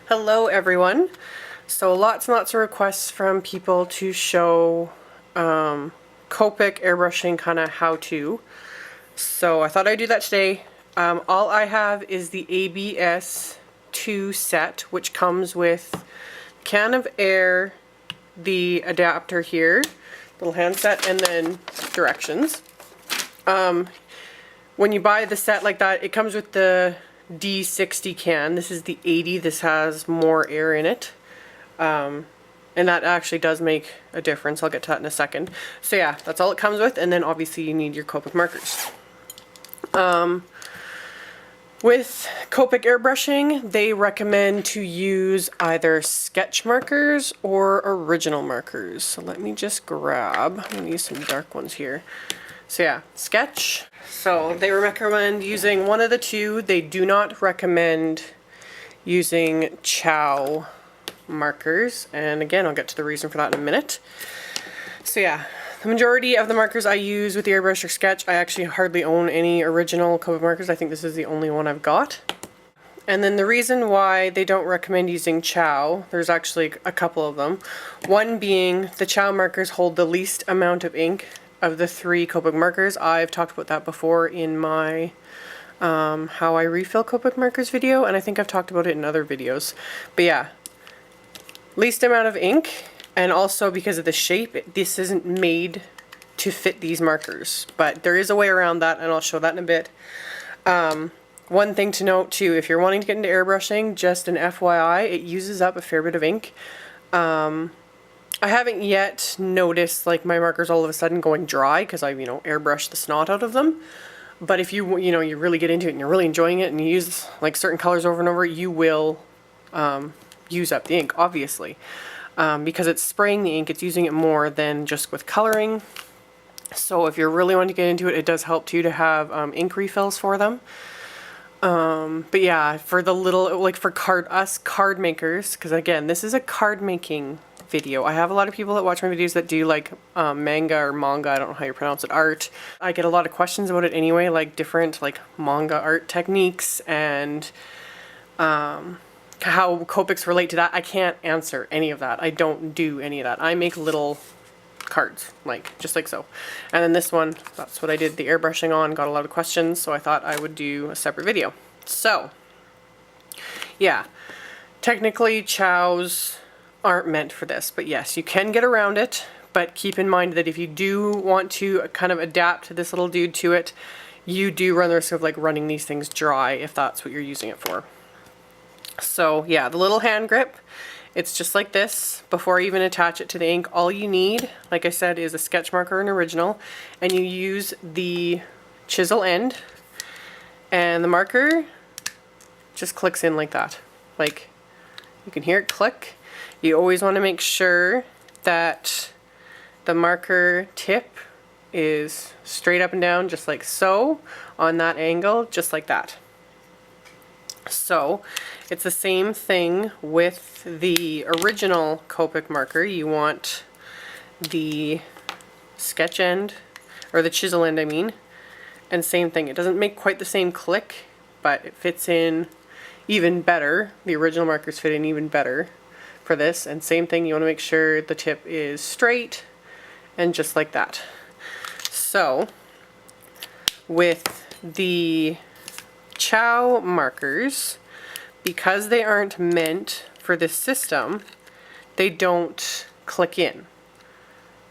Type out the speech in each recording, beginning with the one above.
Hello everyone. So lots and lots of requests from people to show Copic airbrushing kind of how-to. So I thought I'd do that today. All I have is the ABS-2 set, which comes with a can of air, the adapter here, little hand set, and then directions. When you buy the set like that, it comes with the D60 can. This is the 80. This has more air in it. And that actually does make a difference. I'll get to that in a second. So yeah, that's all it comes with. And then obviously you need your Copic markers. With Copic airbrushing, they recommend to use either sketch markers or original markers. So let me just grab, I'm going to use some dark ones here. So yeah, sketch. So they recommend using one of the two. They do not recommend using chow markers. And again, I'll get to the reason for that in a minute. So yeah, the majority of the markers I use with the airbrush or sketch. I actually hardly own any original Copic markers. I think this is the only one I've got. And then the reason why they don't recommend using chow, there's actually a couple of them. One being the chow markers hold the least amount of ink of the three Copic markers. I've talked about that before in my how I refill Copic markers video, and I think I've talked about it in other videos. But yeah, least amount of ink, and also because of the shape, this isn't made to fit these markers. But there is a way around that, and I'll show that in a bit. One thing to note too, if you're wanting to get into airbrushing, just an FYI, it uses up a fair bit of ink. I haven't yet noticed like my markers all of a sudden going dry because I, airbrushed the snot out of them. But if you really get into it and you're really enjoying it and you use like certain colors over and over, you will use up the ink, obviously. Because it's spraying the ink, it's using it more than just with coloring. So if you're really wanting to get into it, it does help too to have ink refills for them. But yeah, for the little, like for us card makers, because again, this is a card making video. I have a lot of people that watch my videos that do like manga or manga, I don't know how you pronounce it, art. I get a lot of questions about it anyway, like different like manga art techniques and how Copics relate to that. I can't answer any of that. I don't do any of that. I make little cards, like just like so. And then this one, that's what I did the airbrushing on, got a lot of questions, so I thought I would do a separate video. So yeah, technically chows aren't meant for this, but yes, you can get around it, but keep in mind that if you do want to kind of adapt this little dude to it, you do run the risk of like running these things dry if that's what you're using it for. So yeah, the little hand grip, it's just like this. Before I even attach it to the ink, all you need, like I said, is a sketch marker and original, and you use the chisel end, and the marker just clicks in like that. Like, you can hear it click. You always want to make sure that the marker tip is straight up and down, just like so, on that angle, just like that. So it's the same thing with the original Copic marker. You want the sketch end, or the chisel end I mean, and same thing. It doesn't make quite the same click, but it fits in even better. The original markers fit in even better for this, and same thing, you want to make sure the tip is straight and just like that. So with the chow markers, because they aren't meant for this system, they don't click in.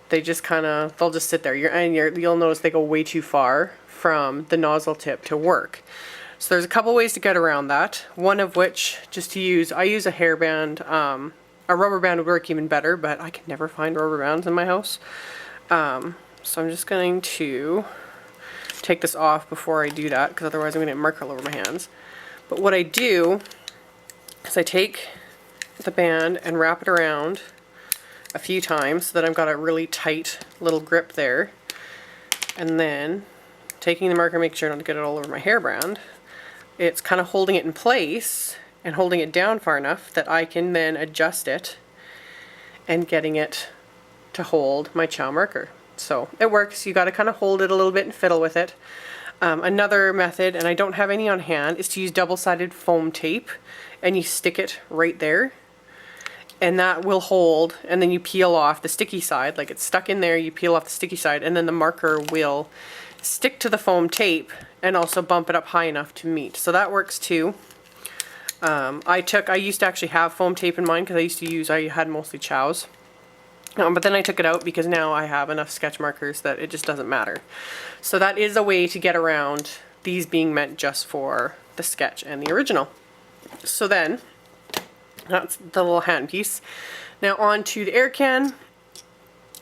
They just they'll just sit there. You'll notice they go way too far from the nozzle tip to work. So there's a couple ways to get around that. One of which, I use a hairband. A rubber band would work even better, but I can never find rubber bands in my house. So I'm just going to take this off before I do that, because otherwise I'm going to get marker all over my hands. But what I do is I take the band and wrap it around a few times so that I've got a really tight little grip there. And then taking the marker, make sure not to get it all over my hairband. It's kind of holding it in place and holding it down far enough that I can then adjust it and getting it to hold my chow marker. So it works. You got to kind of hold it a little bit and fiddle with it. Another method, and I don't have any on hand, is to use double-sided foam tape, and you stick it right there, and that will hold, and then you peel off the sticky side, like it's stuck in there, you peel off the sticky side, and then the marker will stick to the foam tape and also bump it up high enough to meet. So that works too. I used to actually have foam tape in mine because I had mostly chows. But then I took it out because now I have enough sketch markers that it just doesn't matter. So that is a way to get around these being meant just for the sketch and the original. So then, that's the little hand piece. Now on to the air can.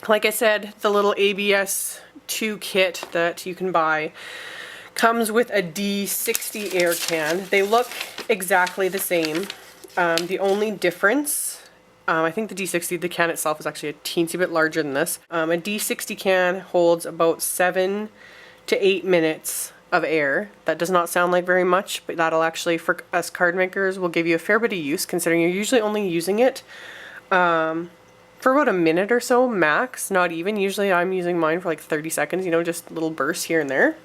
Like I said, the little ABS-2 kit that you can buy comes with a D60 air can. They look exactly the same. The only difference, I think the D60, the can itself is actually a teensy bit larger than this. A D60 can holds about 7 to 8 minutes of air. That does not sound like very much, but that'll actually, for us card makers, will give you a fair bit of use, considering you're usually only using it for about a minute or so max, not even. Usually I'm using mine for like 30 seconds, you know, just little bursts here and there.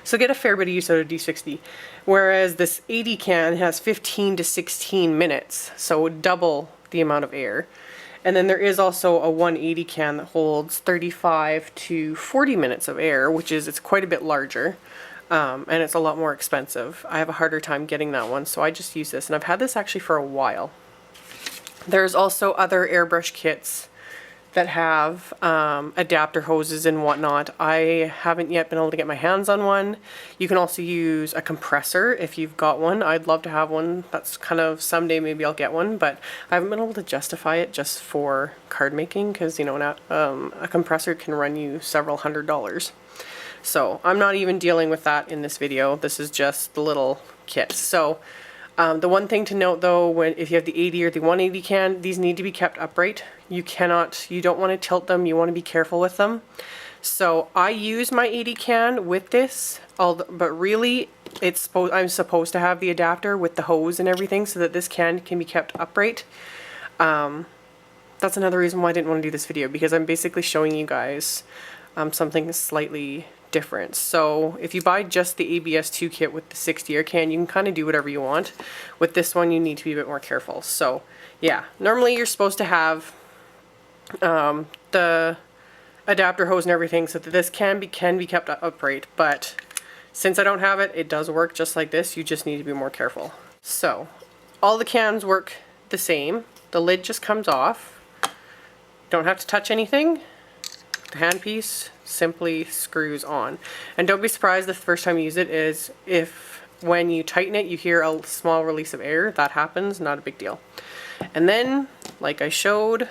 So get a fair bit of use out of D60. Whereas this 80 can has 15 to 16 minutes, so double the amount of air. And then there is also a 180 can that holds 35 to 40 minutes of air, which is, it's quite a bit larger. And it's a lot more expensive. I have a harder time getting that one, so I just use this. And I've had this actually for a while. There's also other airbrush kits that have adapter hoses and whatnot. I haven't yet been able to get my hands on one. You can also use a compressor if you've got one. I'd love to have one. That's kind of, someday maybe I'll get one, but I haven't been able to justify it just for card making because, you know, now, a compressor can run you several $100s. So I'm not even dealing with that in this video. This is just the little kit. So the one thing to note though, if you have the 80 or the 180 can, these need to be kept upright. You don't want to tilt them, you want to be careful with them. So I use my 80 can with this, but really I'm supposed to have the adapter with the hose and everything so that this can be kept upright. That's another reason why I didn't want to do this video, because I'm basically showing you guys something slightly different. So if you buy just the ABS-2 kit with the 60 air can, you can kind of do whatever you want. With this one, you need to be a bit more careful. So yeah, normally you're supposed to have the adapter hose and everything so that this can be kept upright, but since I don't have it, it does work just like this. You just need to be more careful. So all the cans work the same. The lid just comes off. Don't have to touch anything. The handpiece simply screws on. And don't be surprised if the first time you use it is if when you tighten it you hear a small release of air. That happens, not a big deal. And then, like I showed,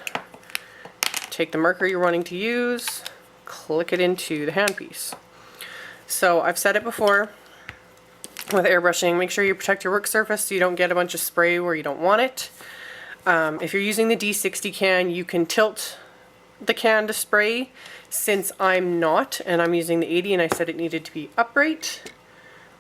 take the marker you're wanting to use, click it into the handpiece. So I've said it before with airbrushing, make sure you protect your work surface so you don't get a bunch of spray where you don't want it. If you're using the D60 can, you can tilt the can to spray. Since I'm not, and I'm using the 80 and I said it needed to be upright,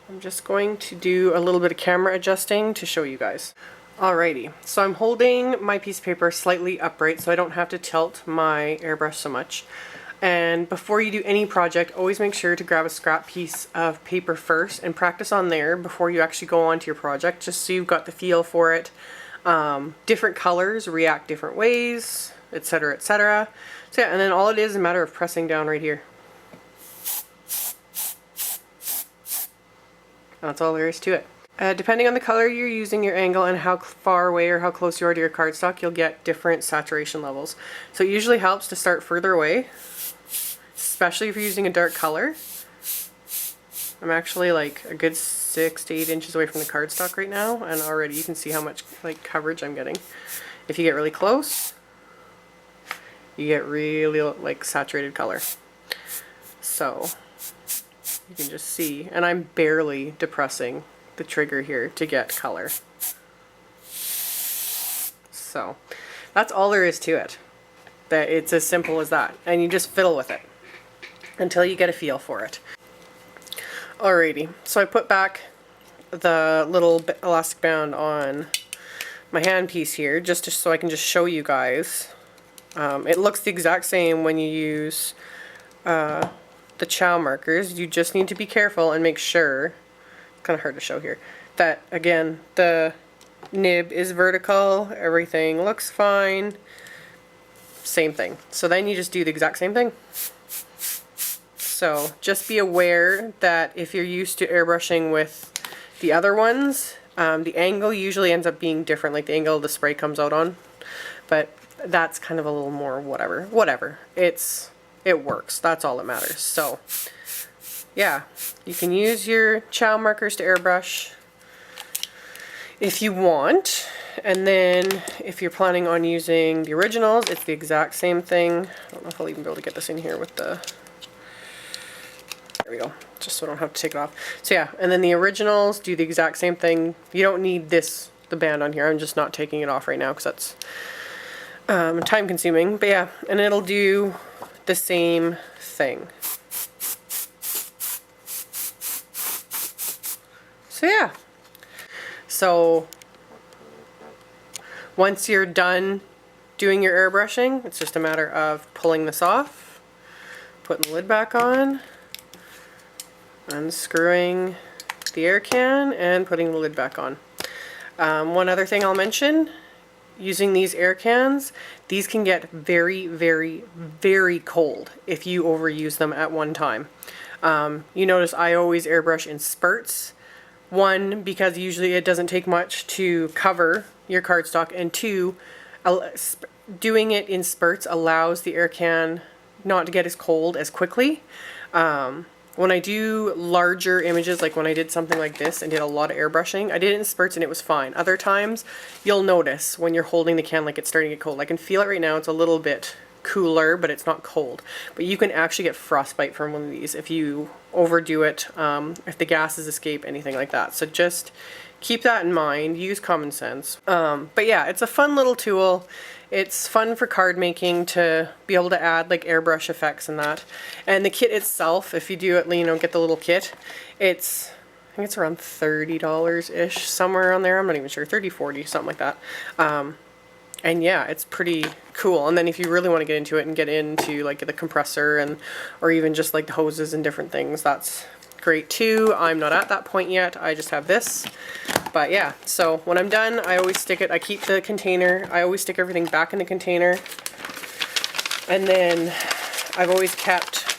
I'm just going to do a little bit of camera adjusting to show you guys. Alrighty, so I'm holding my piece of paper slightly upright so I don't have to tilt my airbrush so much. And before you do any project, always make sure to grab a scrap piece of paper first and practice on there before you actually go on to your project, just so you've got the feel for it. Different colors react different ways, etc., etc. So yeah, and then all it is a matter of pressing down right here. That's all there is to it. Depending on the color you're using, your angle, and how far away or how close you are to your cardstock, you'll get different saturation levels. So it usually helps to start further away, especially if you're using a dark color. I'm actually like a good 6 to 8 inches away from the cardstock right now, and already you can see how much like coverage I'm getting. If you get really close, you get really like saturated color. So you can just see, and I'm barely depressing the trigger here to get color. So that's all there is to it. That it's as simple as that, and you just fiddle with it until you get a feel for it. Alrighty, so I put back the little elastic band on my handpiece here just so I can just show you guys. It looks the exact same when you use the chow markers, you just need to be careful and make sure, it's kind of hard to show here, that again the nib is vertical, everything looks fine, same thing. So then you just do the exact same thing. So just be aware that if you're used to airbrushing with the other ones, the angle usually ends up being different, like the angle the spray comes out on, but that's kind of a little more whatever. It works, that's all that matters. So yeah, you can use your chow markers to airbrush if you want, and then if you're planning on using the originals, it's the exact same thing. I don't know if I'll even be able to get this in here with the, there we go, just so I don't have to take it off. So yeah, and then the originals do the exact same thing. You don't need the band on here. I'm just not taking it off right now because that's time consuming, but yeah, and it'll do the same thing. So yeah, so once you're done doing your airbrushing, it's just a matter of pulling this off, putting the lid back on, unscrewing the air can, and putting the lid back on. One other thing I'll mention, using these air cans, these can get very, very, very cold if you overuse them at one time. You notice I always airbrush in spurts. One, because usually it doesn't take much to cover your cardstock, and two, doing it in spurts allows the air can not to get as cold as quickly. When I do larger images, like when I did something like this and did a lot of airbrushing, I did it in spurts and it was fine. Other times, you'll notice when you're holding the can like it's starting to get cold. I can feel it right now, it's a little bit cooler, but it's not cold. But you can actually get frostbite from one of these if you overdo it, if the gases escape, anything like that. So just keep that in mind, use common sense. But yeah, it's a fun little tool. It's fun for card making to be able to add like airbrush effects and that. And the kit itself, if you do it, you know, get the little kit, I think it's around $30-ish, somewhere around there. I'm not even sure, 30, 40, something like that. And yeah, it's pretty cool. And then if you really want to get into it and get into like the compressor and, or even just like the hoses and different things, that's great too. I'm not at that point yet. I just have this. But yeah, so when I'm done, I always stick it, I keep the container, I always stick everything back in the container. And then I've always kept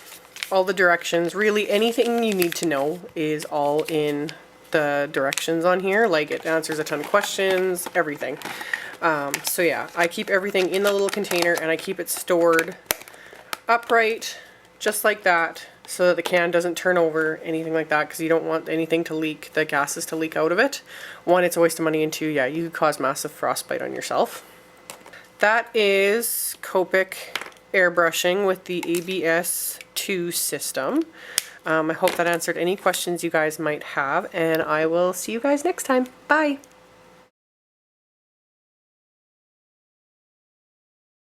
all the directions. Really, anything you need to know is all in the directions on here. Like, it answers a ton of questions, everything. So yeah, I keep everything in the little container and I keep it stored upright, just like that, so that the can doesn't turn over, anything like that, because you don't want anything to leak, the gases to leak out of it. One, it's a waste of money, and two, yeah, you could cause massive frostbite on yourself. That is Copic airbrushing with the ABS-2 system. I hope that answered any questions you guys might have, and I will see you guys next time. Bye!